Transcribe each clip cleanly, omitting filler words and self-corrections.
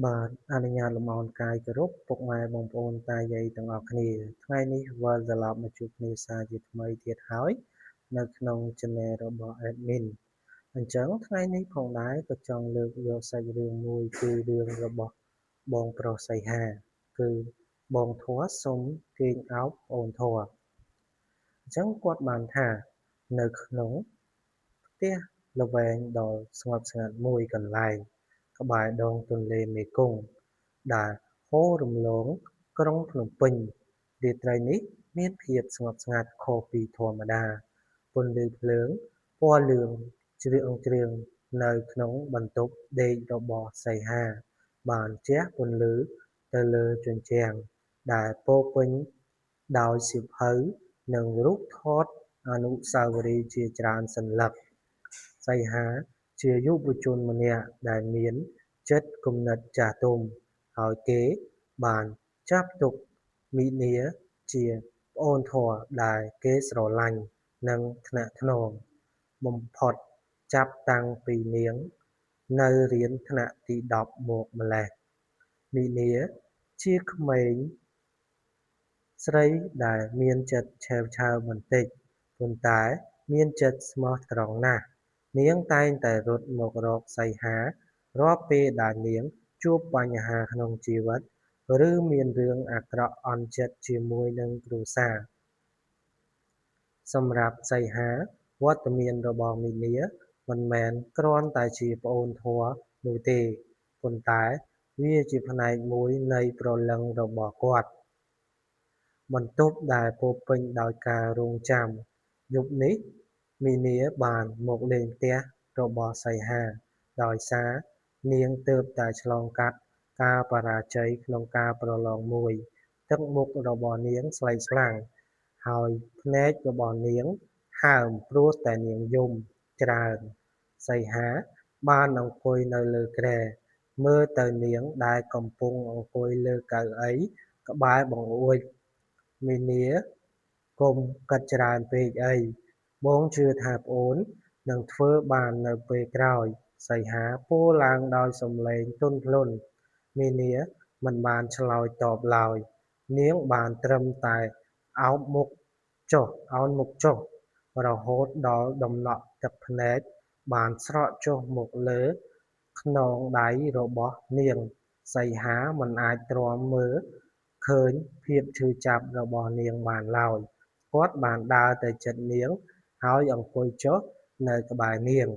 បាទអនុញ្ញាតលំអរកាយគោរពពុកម៉ែបងប្អូនតាយាយទាំងអស់គ្នាថ្ងៃនេះវិលត្រឡប់មកជួបគ្នាសារជាថ្មីទៀតហើយនៅក្នុង Channel របស់ Admin អញ្ចឹងថ្ងៃនេះផងដែរក៏ចង់លើកយកសាច់រឿងមួយគឺរឿងរបស់បងប្រុសសីហាគឺបងធัวសុំទាញអោបអូនធัวអញ្ចឹងគាត់បានថានៅក្នុងផ្ទះល្វែងដ៏ស្ងប់ស្ងាត់មួយកន្លែងក្បែរដងទន្លេមេគង្គដែលហូររំលងក្រុងភ្នំពេញរាត្រីនេះមានភាពស្ងប់ស្ងាត់ខុសពីធម្មតាពន្លឺភ្លើងពណ៌លឿងជ្រៀងនៅក្នុងបន្ទប់ដេករបស់សីហាបានជះពន្លឺទៅលើជញ្ជាំងដែលពោរពេញដោយសៀវភៅនិងរូបថតអនុស្សាវរីយ៍ជាច្រើនសន្លឹកសីហាជាយុវជនម្នាក់ដែលមានចិត្តគំនិតចាស់ទុំហើយគេបានចាត់ទុកមីនាជាប្អូនធម៌ដែលគេស្រឡាញ់និងថ្នាក់ថ្នមបំផុតចាប់តាំងពីនាងនៅរៀនថ្នាក់ទី10មកម្ល៉េះមីនាជាក្មេងស្រីដែលមានចិត្តឆេវឆាវបន្តិចប៉ុន្តែមានចិត្តស្មោះត្រង់ណាស់នាងតែងតែរត់មករកសីហារាល់ពេលដែលនាងជួបបញ្ហាក្នុងជីវិតឬមានរឿងអាក្រក់អន់ចិត្តជាមួយនឹងគ្រួសារសម្រាប់សីហាវត្តមានរបស់មីនាមិនមែនគ្រាន់តែជាប្អូនធម៌នោះទេប៉ុន្តែវាជាផ្នែកមួយនៃព្រលឹងរបស់គាត់បន្ទប់ដែលពោរពេញដោយការរង់ចាំយប់នេះមីនាបានមកលេងផ្ទះរបស់សីហាដោយសារនាងទើបតែឆ្លងកាត់ការបរាជ័យក្នុងការប្រឡងមួយទឹកមុខរបស់នាងស្លេកស្លាំងហើយភ្នែករបស់នាងហើមព្រោះតែនាងយំច្រើនសីហាបានអង្គុយនៅលើគ្រែមើលទៅនាងដែលកំពុងអង្គុយលើកៅអីក្បែរបង្អួចមីនាកុំគិតច្រើនពេកអីបងជឿថាប្អូននឹងធ្វើបាននៅពេលក្រោយសីហាពោលឡើងដោយសំឡេងទន់ភ្លន់មីនាមិនបានឆ្លើយតបឡើយនាងបានត្រឹមតែឱបមុខចុះឱនមុខចុះរហូតដល់ដំណក់ទឹកភ្នែកបានស្រក់ចុះមកលើខ្នងដៃរបស់នាងសីហាមិនអាចទ្រាំមើលឃើញភាពឈឺចាប់របស់នាងបានឡើយគាត់បានដើរទៅជិតនាងហើយអង្គុយចុះនៅក្បែរនាង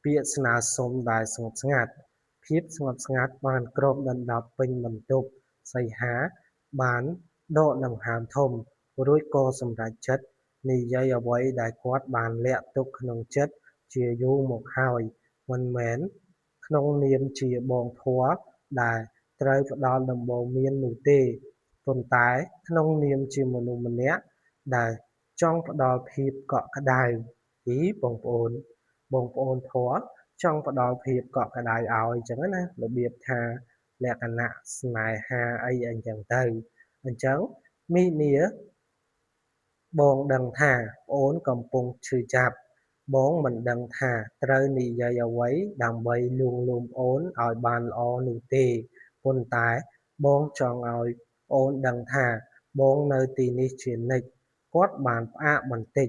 ពាក្យស្នើសុំដែលស្ងប់ស្ងាត់ភាពស្ងប់ស្ងាត់បានគ្របដណ្ដប់ពេញបន្ទប់សីហាបានដកដង្ហើមធំរួចក៏សម្រេចចិត្តនិយាយអ្វីដែលគាត់បានលាក់ទុកក្នុងចិត្តជាយូរមកហើយមិនមែនក្នុងនាមជាបងធัวដែលត្រូវផ្ដល់ដំបូន្មាននោះទេប៉ុន្តែក្នុងនាមជាមនុស្សម្នាក់ដែលចង់ផ្ដល់ភាពកក់ក្ដៅបងប្អូនធម៌ចង់ផ្ដល់ភាពកក់ក្ដៅឲ្យអញ្ចឹងណារបៀបថាលក្ខណៈស្នេហាអីអញ្ចឹងទៅអញ្ចឹងមីនាបងដឹងថាប្អូនកំពុងឈឺចាប់បងមិនដឹងថាត្រូវនិយាយអ្វីដើម្បីលួងលោមប្អូនឲ្យបានល្អនោះទេប៉ុន្តែបងចង់ឲ្យប្អូនដឹងថាបងនៅទីនេះជានិច្ចគាត់បានផ្អាកបន្តិច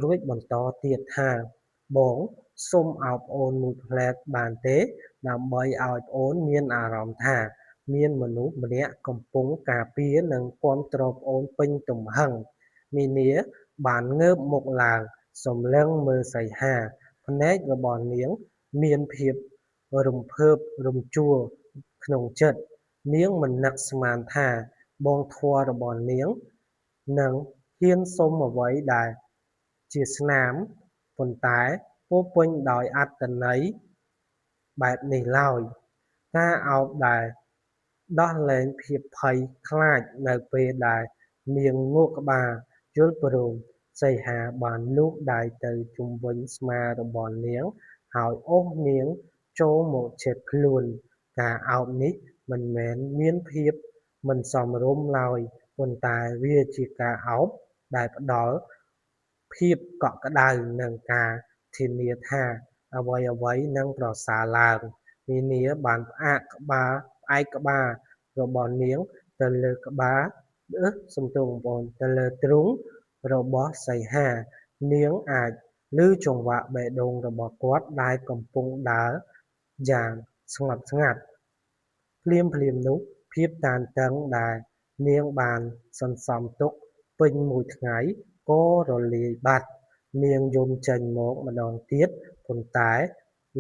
រួចបន្តទៀតថាបងសូមឲ្យប្អូនមួយភ្លែតបានទេដើម្បីឲ្យប្អូនមានអារម្មណ៍ថាមានមនុស្សម្នាក់កំពុងការពារនិងគាំទ្រប្អូនពេញទំហឹងមីនាបានងើបមុខឡើងសម្លឹងមើលសីហាភ្នែករបស់នាងមានភាពរំភើបរំជួលក្នុងចិត្តនាងមិននឹកស្មានថាបងធម៌របស់នាងនឹងហ៊ានសុំអ្វីដែលជាស្នាមប៉ុន្តែពោរពេញដោយអត្ថន័យបែបនេះឡើយការឱបដែលដោះលែងភាពភ័យខ្លាចនៅពេលដែលនាងងក់ក្បាលយល់ព្រមសីហាបានលូកដៃទៅជុំវិញស្មារបស់នាងហើយអូសនាងចូលមកជិតខ្លួនការឱបនេះមិនមែនមានភាពមិនសមរម្យឡើយប៉ុន្តែវាជាការឱបដែលផ្ដល់ភាពកក់ក្ដៅនិងការធានាថាអ្វីៗនឹងប្រសើរឡើង មីនាបានផ្ឯកក្បាលរបស់នាងទៅលើក្បាលសំទោសបងប្អូនទៅលើទ្រូងរបស់សីហានាងអាចឮចង្វាក់បេះដូងរបស់គាត់ដែលកំពុងដើរយ៉ាងស្ងប់ស្ងាត់ភ្លាមនោះភាពតានតឹងដែលនាងបានសន្សំទុកពេញមួយថ្ងៃក៏រលាយបាត់នាងយំចេញមកម្ដងទៀតប៉ុន្តែ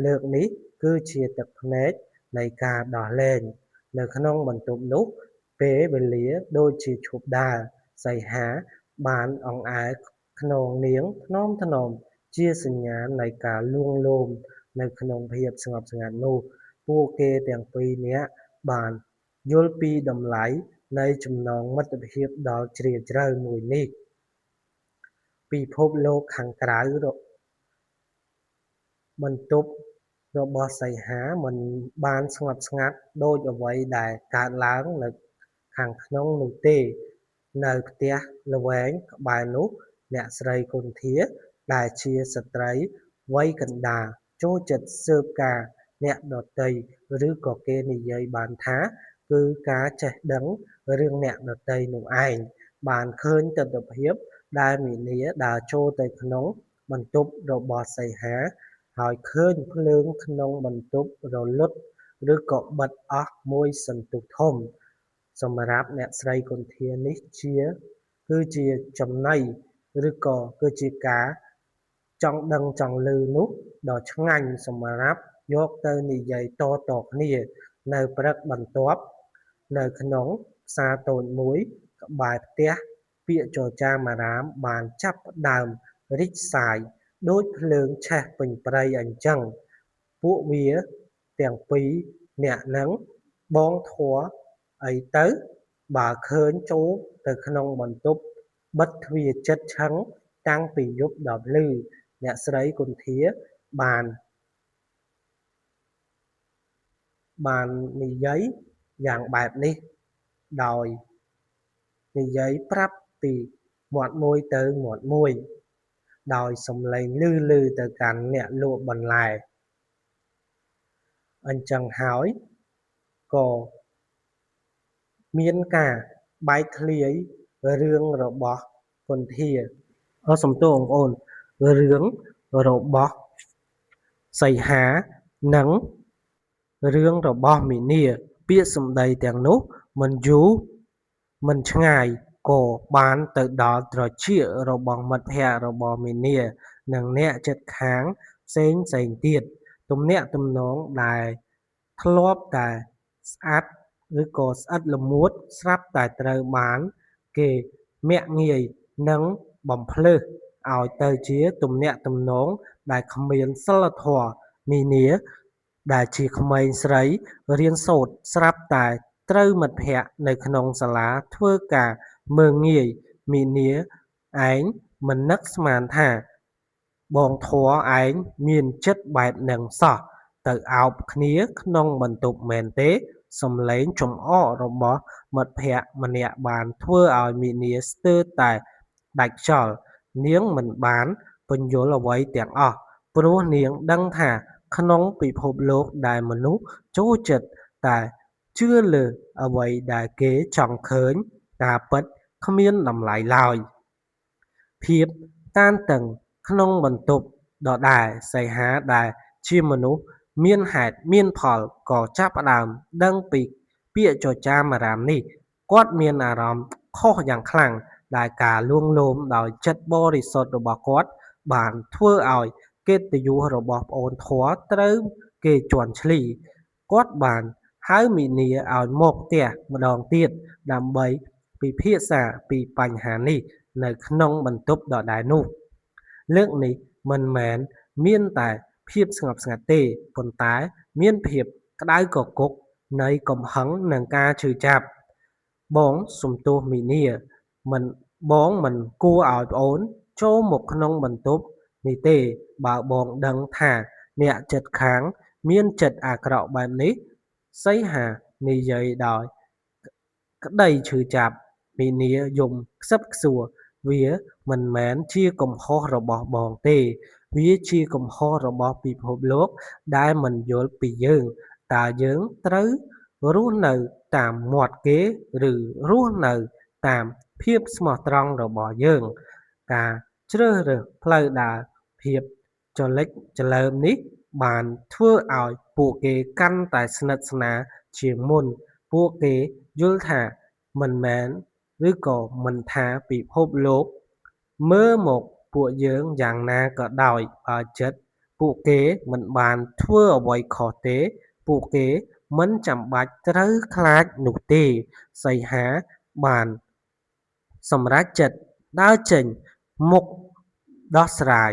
លើកនេះគឺជាទឹកភ្នែកនៃការដោះលែងនៅក្នុងបន្ទប់នោះពេលវេលាដូចជាឈប់ដើរសីហាបានអង្អែលខ្នងនាងថ្នមជាសញ្ញានៃការលួងលោមនៅក្នុងភាពស្ងប់ស្ងាត់នោះពួកគេទាំងពីរនាក់បានយល់ពីតម្លៃនៃចំណងមិត្តភាពដ៏ជ្រាលជ្រៅមួយនេះពិភពលោកខាងក្រៅបន្ទប់របស់សីហាមិនបានស្ងប់ស្ងាត់ដូចអ្វីដែលកើតឡើងនៅខាងក្នុងនោះទេនៅផ្ទះល្វែងក្បែរនោះអ្នកស្រីគន្ធាដែលជាស្ត្រីវ័យកណ្ដាលចូលចិត្តស៊ើបការណ៍អ្នកដទៃឬក៏គេនិយាយបានថាគឺការចេះដឹងរឿងអ្នកដទៃនោះឯងបានឃើញទិដ្ឋភាពដែលមីនាដើរចូលទៅក្នុងបន្ទប់របស់សីហាហើយឃើញភ្លើងក្នុងបន្ទប់រលត់ឬក៏បិទអស់មួយសន្ទុះធំសម្រាប់អ្នកស្រីគន្ធានេះគឺជាចំណីឬក៏គឺជាការចង់ដឹងចង់ឮនោះដ៏ឆ្ងាញ់សម្រាប់យកទៅនិយាយតគ្នានៅព្រឹកបន្ទាប់នៅក្នុងផ្សារតូចមួយក្បែរផ្ទះពាក្យចចាមអារាមបានចាប់ផ្ដើមរីកសាយដូចភ្លើងឆេះពេញព្រៃអញ្ចឹងពួកវាទាំងពីរនាក់នឹងបងធัวអីទៅបើឃើញចូលទៅក្នុងបន្ទប់បិទទ្វារជិតឈឹងតាំងពីយប់ដល់ភ្លឺអ្នកស្រីគន្ធាបាននិយាយយ៉ាងបែបនេះដោយនិយាយប្រាប់ពីមាត់មួយទៅមាត់មួយដោយសំឡេងឮទៅកាន់អ្នកលក់បន្លែអញ្ចឹងហើយក៏មានការបែកធ្លាយរឿងរបស់គន្ធាសំទោសបងប្អូនរឿងរបស់សីហានិងរឿងរបស់មីនាពាក្យសម្ដីទាំងនោះមិនយូរមិនឆ្ងាយក៏បានទៅដល់ត្រចៀករបស់មិត្តភក្តិរបស់មីនានិងអ្នកជិតខាងផ្សេងទៀតទំនាក់ទំនងដែលធ្លាប់តែស្អាតឬក៏ស្អិតល្មួតស្រាប់តែត្រូវបានគេមាក់ងាយនិងបំភ្លើសឲ្យទៅជាទំនាក់ទំនងដែលគ្មានសីលធម៌មីនាដែលជាក្មេងស្រីរៀនសូត្រស្រាប់តែត្រូវមិត្តភក្តិនៅក្នុងសាលាធ្វើការមើលងាយមីនាឯងមិននឹកស្មានថាបងធัวឯងមានចិត្តបែបហ្នឹងសោះទៅអោបគ្នាក្នុងបន្ទប់មែនទេសំឡេងចំអករបស់មិត្តភក្តិម្នាក់បានធ្វើឲ្យមីនាស្ទើរតែដាច់ខ្យល់នាងមិនបានពន្យល់អ្វីទាំងអស់ព្រោះនាងដឹងថាក្នុងពិភពលោកដែលមនុស្សចូលចិត្តតែជឿលើអ្វីដែលគេចង់ឃើញការពិតគ្មានតម្លៃឡើយភាពតានតឹងក្នុងបន្ទប់ដដែលសីហាដែលជាមនុស្សមានហេតុមានផលក៏ចាប់ផ្ដើមដឹងពីពាក្យចចាមអារាមនេះគាត់មានអារម្មណ៍ខុសយ៉ាងខ្លាំងដែលការលួងលោមដោយចិត្តបរិសុទ្ធរបស់គាត់បានធ្វើឲ្យកិត្តិយសរបស់ប្អូនធัวត្រូវគេជន់ឈ្លីគាត់បានហៅមីនាឲ្យមកផ្ទះម្ដងទៀតដើម្បីពិភាក្សាពីបញ្ហានេះនៅក្នុងបន្ទប់ដដែលនោះលើកនេះមិនមែនមានតែភាពស្ងប់ស្ងាត់ទេប៉ុន្តែមានភាពក្តៅគគុកនៃកំហឹងនិងការឈឺចាប់បងសុំទោសមីនាបងមិនគួរឲ្យប្អូនចូលមកក្នុងបន្ទប់នេះទេបើបងដឹងថាអ្នកជិតខាងមានចិត្តអាក្រក់បែបនេះសីហានិយាយដោយក្តីឈឺចាប់មីនាយំខ្សឹបខ្សួលវាមិនមែនជាកំហុសរបស់បងទេវាជាកំហុសរបស់ពិភពលោកដែលមិនយល់ពីយើង តើយើងត្រូវរស់នៅតាមមាត់គេឬរស់នៅតាមភាពស្មោះត្រង់របស់យើងការជ្រើសរើសផ្លូវដើរភាពចលិចចលើមនេះបានធ្វើឲ្យពួកគេកាន់តែស្និទ្ធស្នាលជាងមុនពួកគេយល់ថាមិនមែនឬក៏មិនថាពិភពលោកមើលមកពួកយើងយ៉ាងណាក៏ដោយបើចិត្តពួកគេមិនបានធ្វើអ្វីខុសទេពួកគេមិនចាំបាច់ត្រូវខ្លាចនោះទេសីហាបានសម្រេចចិត្តដើរចេញមុខដោះស្រាយ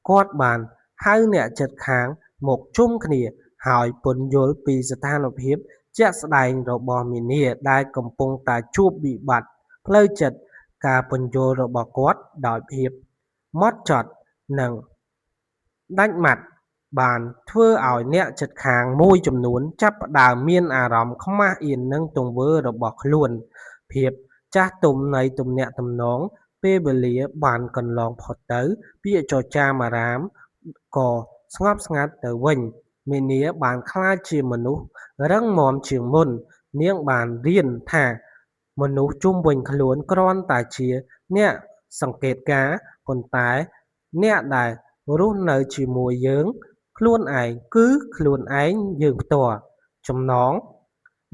គាត់បានហៅអ្នកជិតខាងមកជុំគ្នាហើយពន្យល់ពីស្ថានភាពជាក់ស្ដែងរបស់មីនាដែលកំពុងតែជួបវិបត្តិផ្លូវចិត្តការពន្យល់របស់គាត់ដោយភាពម៉ត់ចត់និងដាច់ម៉ាត់បានធ្វើឲ្យអ្នកជិតខាងមួយចំនួនចាប់ផ្ដើមមានអារម្មណ៍ខ្មាសអៀននឹងទង្វើរបស់ខ្លួនភាពចាស់ទុំនៃទំនាក់ទំនងពេលវេលាបានកន្លងផុតទៅពាក្យចចាមអារាមក៏ស្ងប់ស្ងាត់ទៅវិញមេនាបានក្លាយជាមនុស្សរឹងមាំជាងមុននាងបានរៀនថាមនុស្សជុំវិញខ្លួនគ្រាន់តែជាអ្នកសង្កេតការណ៍ប៉ុន្តែអ្នកដែលរស់នៅជាមួយយើងខ្លួនឯងគឺខ្លួនឯងយើងផ្ទាល់ចំណង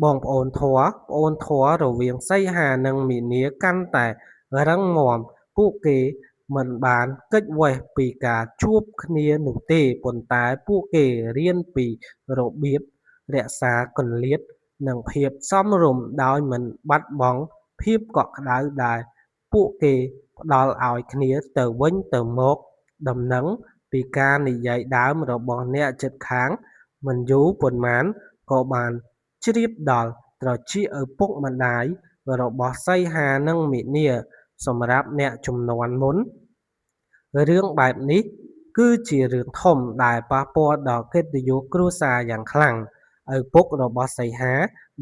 បងប្អូនធម៌ប្អូនធម៌រវាងសីហានិងមីនាកាន់តែរឹងមាំពួកគេមិនបានគេចវេសពីការជួបគ្នានោះទេប៉ុន្តែពួកគេរៀនពីរបៀបរក្សាគម្លាតនិងភាពសមរម្យដោយមិនបាត់បង់ភាពកក់ក្ដៅដែលពួកគេផ្ដល់ឲ្យគ្នាទៅវិញទៅមកដំណឹងពីការនិយាយដើមរបស់អ្នកជិតខាងមិនយូរប៉ុន្មានក៏បានជ្រាបដល់ត្រចៀកឪពុកម្ដាយរបស់សីហានិងមីនាសម្រាប់អ្នកជំនាន់មុនរឿងបែបនេះគឺជារឿងធំដែលប៉ះពាល់ដល់កិត្តិយសគ្រួសារយ៉ាងខ្លាំងឪពុករបស់សីហា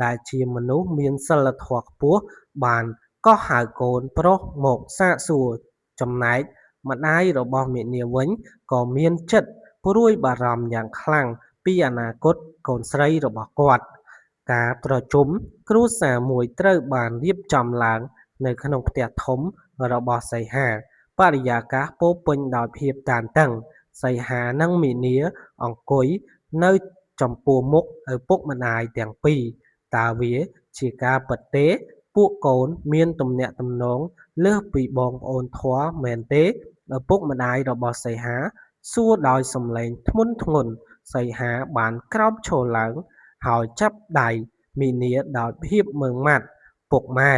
ដែលជាមនុស្សមានសីលធម៌ខ្ពស់បានកោះហៅកូនប្រុសមកសាកសួរចំណែកម្ដាយរបស់មីនាវិញក៏មានចិត្តព្រួយបារម្ភយ៉ាងខ្លាំងពីអនាគតកូនស្រីរបស់គាត់ការប្រជុំគ្រួសារមួយត្រូវបានរៀបចំឡើងនៅក្នុងផ្ទះធំរបស់សីហាបរិយាកាសពោរពេញដោយភាពតានតឹងសីហានិងមីនាអង្គុយនៅចំពោះមុខឪពុកម្ដាយទាំងពីរតើវាជាការពិតទេពួកកូនមានទំនាក់ទំនងលើសពីបងប្អូនធម៌មែនទេឪពុកម្ដាយរបស់សីហាសួរដោយសំឡេងធ្ងន់ធ្ងរសីហាបានក្រោកឈរឡើងហើយចាប់ដៃមីនាដោយភាពម៉ឺងម៉ាត់ពុកម៉ែ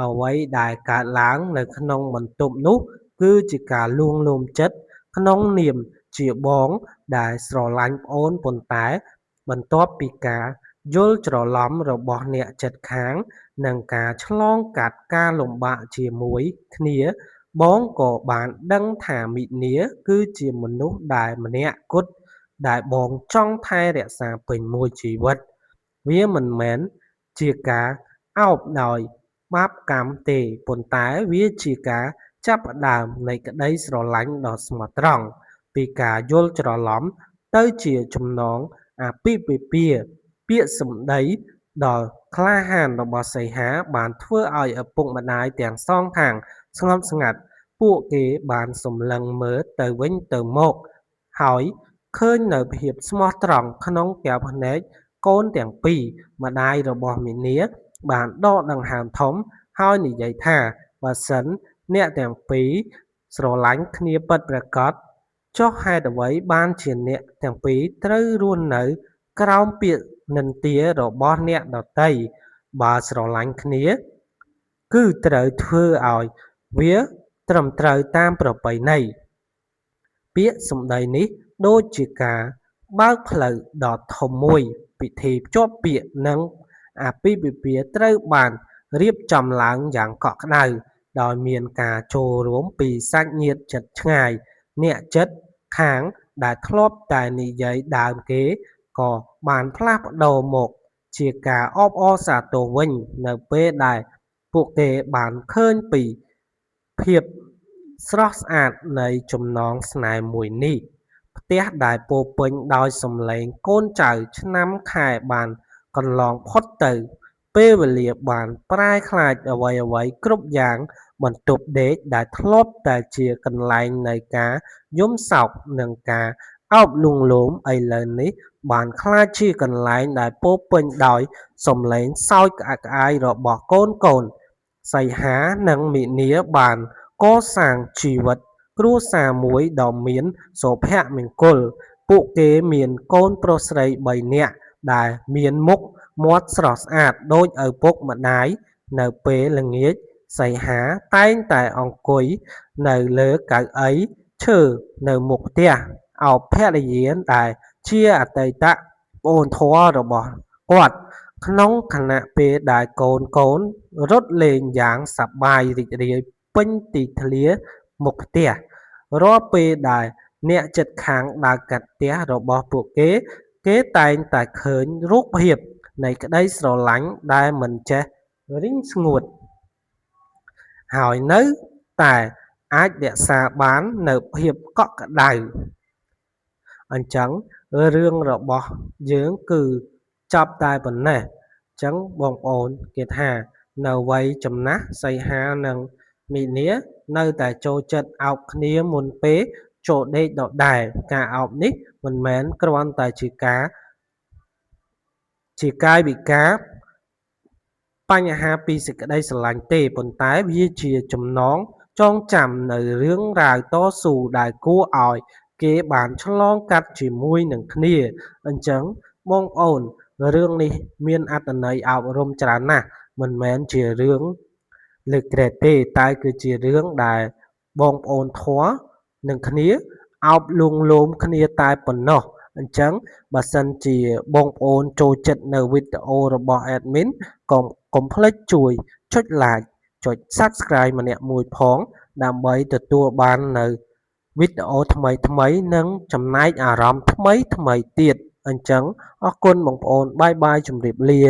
អ្វីដែលកើតឡើងនៅក្នុងបន្ទប់នោះគឺជាការលួងលោមចិត្តក្នុងនាមជាបងដែលស្រឡាញ់ប្អូនប៉ុន្តែបន្ទាប់ពីការយល់ច្រឡំរបស់អ្នកជិតខាងនិងការឆ្លងកាត់ការលំបាកជាមួយគ្នាបងក៏បានដឹងថាមីនាគឺជាមនុស្សដែលម្នាក់គត់ដែលបងចង់ថែរក្សាពេញមួយជីវិតវាមិនមែនជាការអោបដោយបាបកម្មទេប៉ុន្តែវាជាការចាប់ផ្ដើមនៃក្ដីស្រឡាញ់ដ៏ស្មោះត្រង់ពីការយល់ច្រឡំទៅជាចំណងអាពាហ៍ពិពាហ៍ពាក្យសម្ដីដ៏ក្លាហានរបស់សីហាបានធ្វើឲ្យឪពុកម្ដាយទាំងសងខាងស្ងប់ស្ងាត់ពួកគេបានសម្លឹងមើលទៅវិញទៅមកហើយឃើញនូវភាពស្មោះត្រង់ក្នុងកែវភ្នែកកូនទាំងពីរម្ដាយរបស់មីនាបានដកដង្ហើមធំហើយនិយាយថាបើសិនអ្នកទាំងពីរស្រឡាញ់គ្នាពិតប្រាកដចុះហេតុអ្វីបានជាអ្នកទាំងពីរត្រូវរស់នៅក្រោមពាក្យនិន្ទារបស់អ្នកដទៃបើស្រឡាញ់គ្នាគឺត្រូវធ្វើឲ្យវាត្រឹមត្រូវតាមប្រពៃណីពាក្យសម្ដីនេះដូចជាការបើកផ្លូវដ៏ធំមួយពិធីភ្ជាប់ពាក្យនិងអាពាហ៍ពិពាហ៍ត្រូវបានរៀបចំឡើងយ៉ាងកក់ក្ដៅដោយមានការចូលរួមពីសាច់ញាតិជិតឆ្ងាយអ្នកជិតខាងដែលធ្លាប់តែនិយាយដើមគេក៏បានផ្លាស់ប្ដូរមកជាការអបអរសាទរវិញនៅពេលដែលពួកគេបានឃើញពីភាពស្រស់ស្អាតនៃចំណងស្នេហ៍មួយនេះផ្ ផ្ទះដែលពោរពេញដោយសំឡេងកូនចៅឆ្នាំខែបានកន្លងផុតទៅពេលវេលាបានប្រែក្លាយអ្វីៗគ្រប់យ៉ាងបន្ទប់ដេកដែលធ្លាប់តែជាកន្លែងនៃការយំសោកនិងការអោបលួងលោមឥឡូវនេះបានក្លាយជាកន្លែងដែលពោរពេញដោយសំឡេងសើចក្អាកក្អាយរបស់កូនៗសីហានិងមីនាបានកសាងជីវិតគ្រួសារមួយដ៏មានសុភមង្គលពួកគេមានកូនប្រុសស្រី3នាក់ដែលមានមុខមាត់ស្រស់ស្អាតដូចឪពុកម្ដាយនៅពេលល្ងាចសីហាតែងតែអង្គុយនៅលើកៅអីឈើនៅមុខផ្ទះអោបភរិយាដែលជាអតីតប្អូនធម៌របស់គាត់ក្នុងខណៈពេលដែលកូនៗរត់លេងយ៉ាងសប្បាយរីករាយពេញទីធ្លាមុខផ្ទះរាល់ពេលដែលអ្នកជិតខាងដើរកាត់ផ្ទះរបស់ពួកគេតែងតែឃើញរូបភាពនៃក្តីស្រឡាញ់ដែលមិនចេះរីងស្ងួតហើយនៅតែអាចរក្សាបាននូវភាពកក់ក្ដៅអញ្ចឹងរឿងរបស់យើងគឺចប់តែប៉ុណ្ណេះអញ្ចឹងបងប្អូនគេថានៅវ័យចំណាស់សីហានិងមីនានៅតែចូលចិត្តអោបគ្នាមុនពេលចូលដេកដដែលការអោបនេះមិនមែនគ្រាន់តែជាកាយវិការបញ្ហាពីសេចក្តីស្រឡាញ់ទេប៉ុន្តែវាជាចំណងចងចាំនូវរឿងរ៉ាវតស៊ូដែលគួរឲ្យគេបានឆ្លងកាត់ជាមួយនឹងគ្នាអញ្ចឹងបងប្អូនរឿងនេះមានអត្ថន័យអប់រំច្រើនណាស់មិនមែនជារឿងលើកក្រែតទេតែគឺជារឿងដែលបងប្អូនធម៌នឹងគ្នាអោបលួងលោមគ្នាតែប៉ុណ្ណោះអញ្ចឹងបើសិនជាបងប្អូនចូលចិត្តនៅវីដេអូរបស់ admin កុំភ្លេចជួយចុច like ចុច subscribe ម្នាក់មួយផងដើម្បីទទួលបាននៅវីដេអូថ្មីៗនិងចំណែកអារម្មណ៍ថ្មីទៀតអញ្ចឹងអរគុណបងប្អូនបាយបាយជម្រាបលា